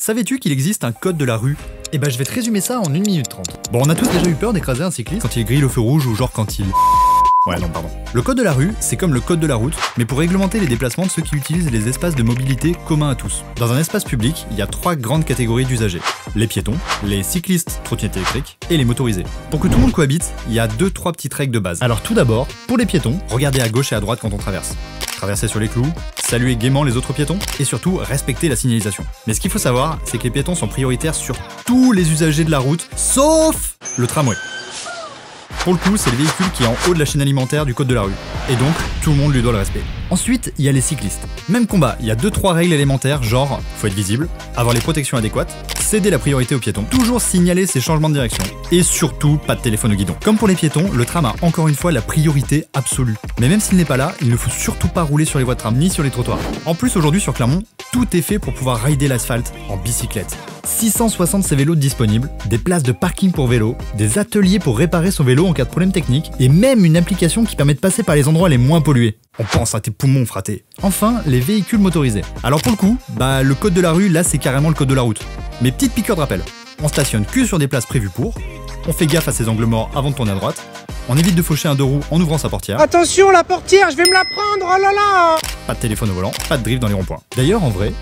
Savais-tu qu'il existe un code de la rue? Eh ben je vais te résumer ça en 1 minute 30. Bon, on a tous déjà eu peur d'écraser un cycliste quand il grille le feu rouge ou genre quand il... Ouais, non, pardon. Le code de la rue, c'est comme le code de la route, mais pour réglementer les déplacements de ceux qui utilisent les espaces de mobilité communs à tous. Dans un espace public, il y a 3 grandes catégories d'usagers. Les piétons, les cyclistes trottinettes électriques et les motorisés. Pour que tout le monde cohabite, il y a 2-3 petites règles de base. Alors tout d'abord, pour les piétons, regardez à gauche et à droite quand on traverse. Traverser sur les clous, saluer gaiement les autres piétons et surtout respecter la signalisation. Mais ce qu'il faut savoir, c'est que les piétons sont prioritaires sur tous les usagers de la route, sauf le tramway. Pour le coup, c'est le véhicule qui est en haut de la chaîne alimentaire du code de la rue. Et donc, tout le monde lui doit le respect. Ensuite, il y a les cyclistes. Même combat, il y a 2-3 règles élémentaires, genre, faut être visible, avoir les protections adéquates, céder la priorité aux piétons, toujours signaler ses changements de direction, et surtout, pas de téléphone au guidon. Comme pour les piétons, le tram a encore une fois la priorité absolue. Mais même s'il n'est pas là, il ne faut surtout pas rouler sur les voies de tram, ni sur les trottoirs. En plus, aujourd'hui sur Clermont, tout est fait pour pouvoir rider l'asphalte en bicyclette. 660 vélos disponibles, des places de parking pour vélo, des ateliers pour réparer son vélo en cas de problème technique, et même une application qui permet de passer par les endroits les moins pollués. On pense à tes poumons, fraté. Enfin, les véhicules motorisés. Alors pour le coup, le code de la rue, là c'est carrément le code de la route. Mais petite piqûre de rappel, on stationne que sur des places prévues pour, on fait gaffe à ses angles morts avant de tourner à droite, on évite de faucher un deux roues en ouvrant sa portière. Attention la portière, je vais me la prendre, oh là là! Pas de téléphone au volant, pas de drift dans les ronds-points. D'ailleurs, en vrai,